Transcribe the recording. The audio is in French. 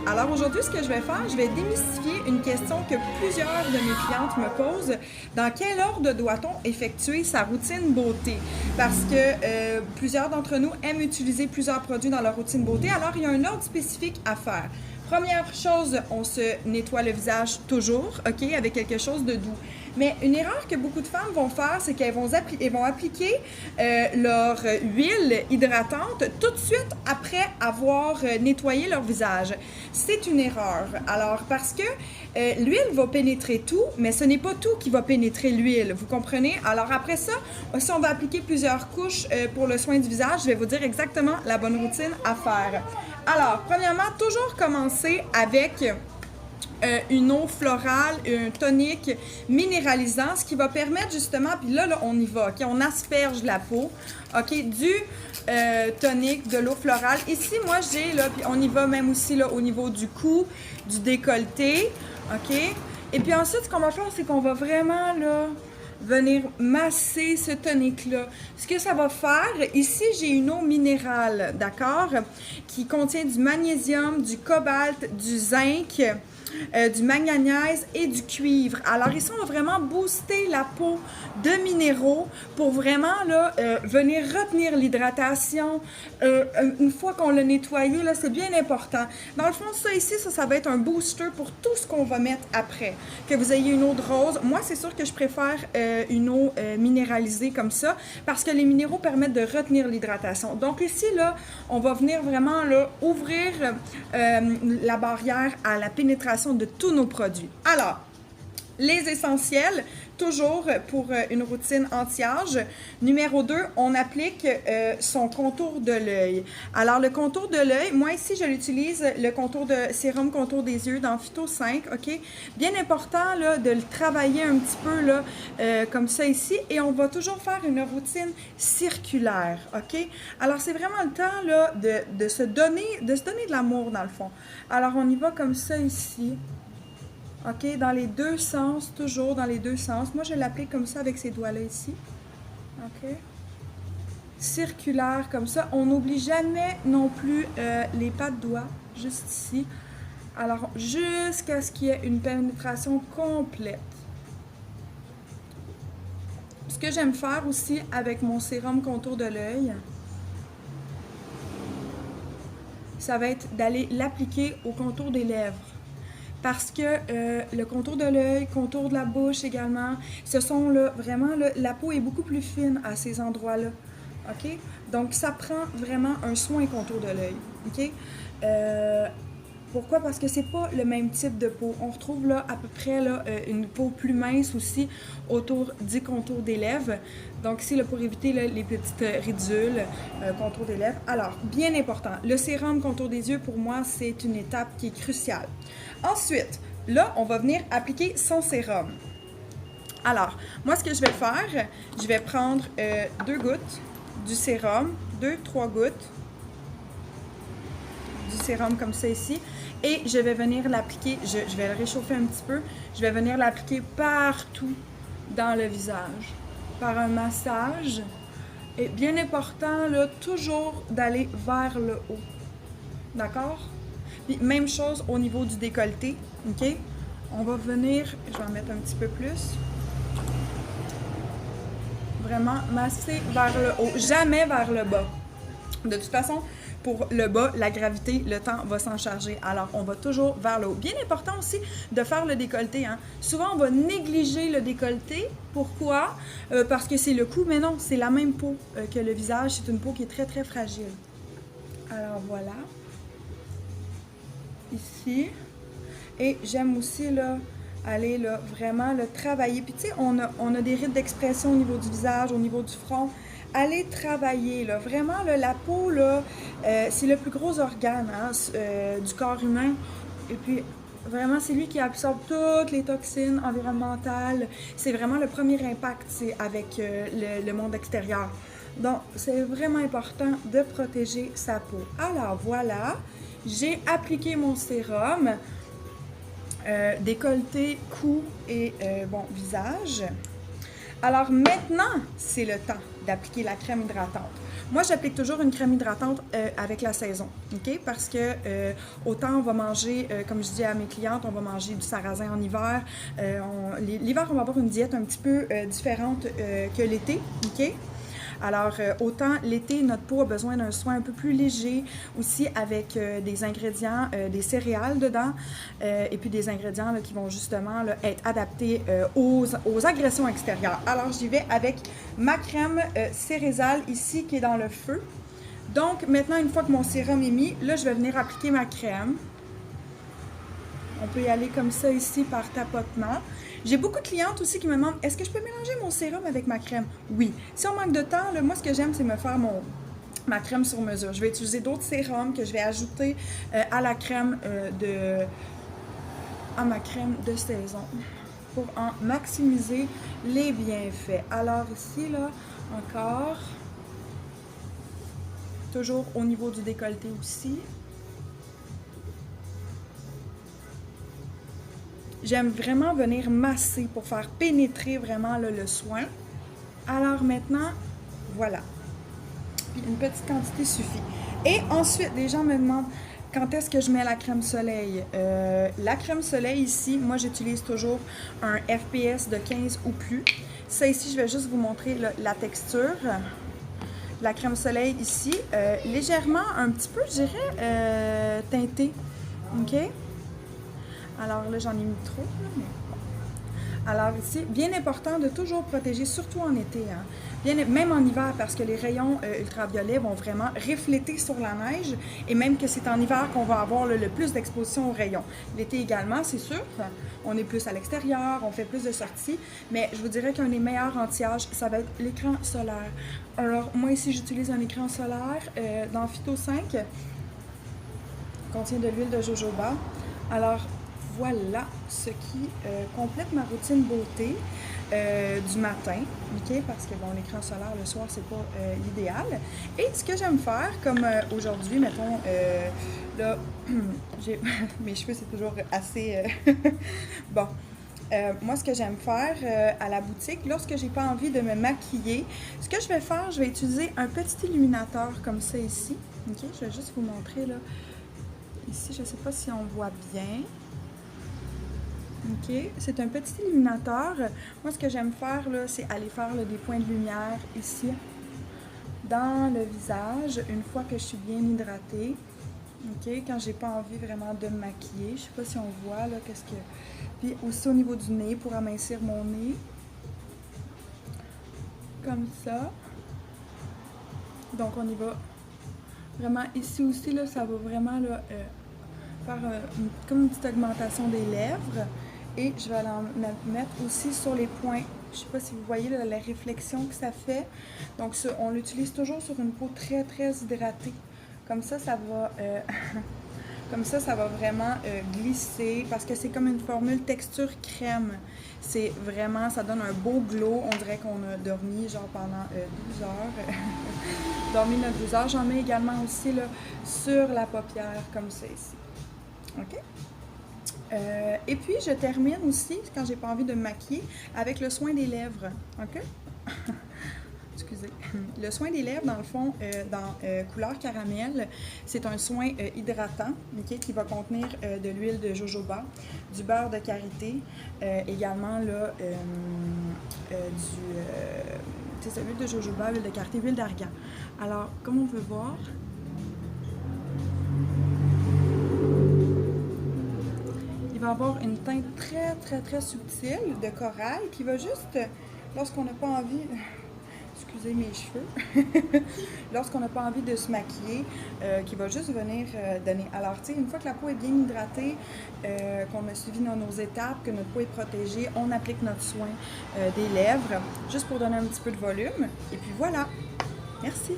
Alors aujourd'hui, ce que je vais faire, je vais démystifier une question que plusieurs de mes clientes me posent. Dans quel ordre doit-on effectuer sa routine beauté? Parce que plusieurs d'entre nous aiment utiliser plusieurs produits dans leur routine beauté, alors il y a un ordre spécifique à faire. Première chose, on se nettoie le visage toujours, OK, avec quelque chose de doux. Mais une erreur que beaucoup de femmes vont faire, c'est qu'elles vont appliquer leur huile hydratante tout de suite après avoir nettoyé leur visage. C'est une erreur. Alors, parce que l'huile va pénétrer tout, mais ce n'est pas tout qui va pénétrer l'huile, vous comprenez? Alors après ça, si on va appliquer plusieurs couches pour le soin du visage, je vais vous dire exactement la bonne routine à faire. Alors, premièrement, toujours commencer avec une eau florale, un tonique minéralisant, ce qui va permettre justement, puis là, on y va, OK? On asperge la peau, OK? Du tonique, de l'eau florale. Ici, moi, j'ai, là, puis on y va même aussi, là, au niveau du cou, du décolleté, OK? Et puis ensuite, ce qu'on va faire, c'est qu'on va vraiment, là, venir masser ce tonique-là. Ce que ça va faire, ici, j'ai une eau minérale, d'accord? Qui contient du magnésium, du cobalt, du zinc, du manganèse et du cuivre. Alors ici, on va vraiment booster la peau de minéraux pour vraiment là, venir retenir l'hydratation. Une fois qu'on l'a nettoyé, là, c'est bien important. Dans le fond, ça ici, ça va être un booster pour tout ce qu'on va mettre après. Que vous ayez une eau de rose. Moi, c'est sûr que je préfère une eau minéralisée comme ça parce que les minéraux permettent de retenir l'hydratation. Donc ici, là, on va venir vraiment là, ouvrir la barrière à la pénétration de tous nos produits. Alors, les essentiels, toujours pour une routine anti-âge. Numéro 2, on applique son contour de l'œil. Alors, le contour de l'œil, moi ici, je l'utilise, le contour de sérum contour des yeux dans Phyto 5, OK? Bien important là, de le travailler un petit peu là, comme ça ici. Et on va toujours faire une routine circulaire, OK? Alors, c'est vraiment le temps là, de se donner de l'amour dans le fond. Alors, on y va comme ça ici. OK, dans les deux sens, toujours dans les deux sens. Moi, je l'applique comme ça avec ces doigts-là ici. OK. Circulaire comme ça. On n'oublie jamais non plus les pas de doigts, juste ici. Alors, jusqu'à ce qu'il y ait une pénétration complète. Ce que j'aime faire aussi avec mon sérum contour de l'œil, ça va être d'aller l'appliquer au contour des lèvres. Parce que le contour de l'œil, contour de la bouche également, ce sont là, vraiment, là, la peau est beaucoup plus fine à ces endroits-là. OK? Donc, ça prend vraiment un soin contour de l'œil. OK? Pourquoi? Parce que c'est pas le même type de peau. On retrouve là à peu près là, une peau plus mince aussi autour du contour des lèvres. Donc ici, là, pour éviter là, les petites ridules, contour des lèvres. Alors, bien important, le sérum contour des yeux, pour moi, c'est une étape qui est cruciale. Ensuite, là, on va venir appliquer son sérum. Alors, moi, ce que je vais faire, je vais prendre 2 gouttes du sérum, 2-3 gouttes du sérum comme ça ici. Et je vais venir l'appliquer, je vais le réchauffer un petit peu, je vais venir l'appliquer partout dans le visage, par un massage. Et bien important, là, toujours d'aller vers le haut. D'accord? Puis même chose au niveau du décolleté, OK? On va venir, je vais en mettre un petit peu plus. Vraiment masser vers le haut, jamais vers le bas. De toute façon, pour le bas, la gravité, le temps va s'en charger. Alors, on va toujours vers le haut. Bien important aussi de faire le décolleté. Hein? Souvent, on va négliger le décolleté. Pourquoi? Parce que c'est le cou, mais non, c'est la même peau que le visage. C'est une peau qui est très, très fragile. Alors, voilà. Ici. Et j'aime aussi, là, aller, là, vraiment, le travailler. Puis, tu sais, on a des rides d'expression au niveau du visage, au niveau du front. Allez travailler, là. Vraiment, là, la peau, là, c'est le plus gros organe hein, du corps humain. Et puis, vraiment, c'est lui qui absorbe toutes les toxines environnementales. C'est vraiment le premier impact, c'est avec le monde extérieur. Donc, c'est vraiment important de protéger sa peau. Alors, voilà, j'ai appliqué mon sérum, décolleté, cou et, bon, visage. Alors maintenant, c'est le temps d'appliquer la crème hydratante. Moi, j'applique toujours une crème hydratante avec la saison, OK? Parce que autant on va manger, comme je dis à mes clientes, on va manger du sarrasin en hiver. L'hiver, on va avoir une diète un petit peu différente que l'été, OK? Alors, autant l'été, notre peau a besoin d'un soin un peu plus léger, aussi avec des ingrédients, des céréales dedans, et puis des ingrédients là, qui vont justement là, être adaptés aux agressions extérieures. Alors, j'y vais avec ma crème cérézale ici qui est dans le feu. Donc, maintenant, une fois que mon sérum est mis, là, je vais venir appliquer ma crème. On peut y aller comme ça ici par tapotement. J'ai beaucoup de clientes aussi qui me demandent, est-ce que je peux mélanger mon sérum avec ma crème? Oui. Si on manque de temps, là, moi, ce que j'aime, c'est me faire ma crème sur mesure. Je vais utiliser d'autres sérums que je vais ajouter à ma crème de saison pour en maximiser les bienfaits. Alors ici, là, encore, toujours au niveau du décolleté aussi. J'aime vraiment venir masser pour faire pénétrer vraiment là, le soin. Alors maintenant, voilà. Puis une petite quantité suffit. Et ensuite, les gens me demandent quand est-ce que je mets la crème soleil. La crème soleil ici, moi j'utilise toujours un FPS de 15 ou plus. Ça ici, je vais juste vous montrer la texture. La crème soleil ici, légèrement, un petit peu, je dirais, teintée. OK? Alors là, j'en ai mis trop, là, mais bon. Alors ici, bien important de toujours protéger, surtout en été, hein. Même en hiver, parce que les rayons ultraviolets vont vraiment refléter sur la neige, et même que c'est en hiver qu'on va avoir le plus d'exposition aux rayons. L'été également, c'est sûr, on est plus à l'extérieur, on fait plus de sorties, mais je vous dirais qu'un des meilleurs anti-âge, ça va être l'écran solaire. Alors, moi ici, j'utilise un écran solaire dans Phyto 5, qui contient de l'huile de jojoba. Alors, voilà ce qui complète ma routine beauté du matin, ok? Parce que bon, l'écran solaire le soir, c'est pas l'idéal. Et ce que j'aime faire, comme aujourd'hui, mettons, là, mes cheveux, c'est toujours assez... bon. Moi, ce que j'aime faire à la boutique, lorsque j'ai pas envie de me maquiller, ce que je vais faire, je vais utiliser un petit illuminateur comme ça ici. Ok? Je vais juste vous montrer, là. Ici, je sais pas si on voit bien. OK, c'est un petit illuminateur. Moi, ce que j'aime faire, là, c'est aller faire là, des points de lumière ici, dans le visage, une fois que je suis bien hydratée. OK, quand j'ai pas envie vraiment de me maquiller. Je sais pas si on voit, là, qu'est-ce que... Puis aussi au niveau du nez, pour amincir mon nez. Comme ça. Donc, on y va. Vraiment, ici aussi, là, ça va vraiment, là, faire comme une petite augmentation des lèvres. Et je vais en mettre aussi sur les points. Je ne sais pas si vous voyez là, la réflexion que ça fait. Donc, on l'utilise toujours sur une peau très, très hydratée. Comme ça, ça va, comme ça va vraiment glisser parce que c'est comme une formule texture crème. C'est vraiment, ça donne un beau glow. On dirait qu'on a dormi genre pendant 12 heures. Dormi notre 12 heures. J'en mets également aussi là, sur la paupière, comme ça ici. OK? Et puis, je termine aussi, quand j'ai pas envie de me maquiller, avec le soin des lèvres. OK? Excusez. Le soin des lèvres, dans le fond, dans couleur caramel, c'est un soin hydratant, okay, qui va contenir de l'huile de jojoba, du beurre de karité, également là, c'est ça, l'huile de jojoba, l'huile de karité, l'huile d'argan. Alors, comme on peut voir, il va avoir une teinte très, très, très subtile de corail qui va juste, lorsqu'on n'a pas envie, excusez mes cheveux, lorsqu'on n'a pas envie de se maquiller, qui va juste venir donner. Alors, tu sais, une fois que la peau est bien hydratée, qu'on a suivi nos étapes, que notre peau est protégée, on applique notre soin des lèvres, juste pour donner un petit peu de volume. Et puis voilà. Merci.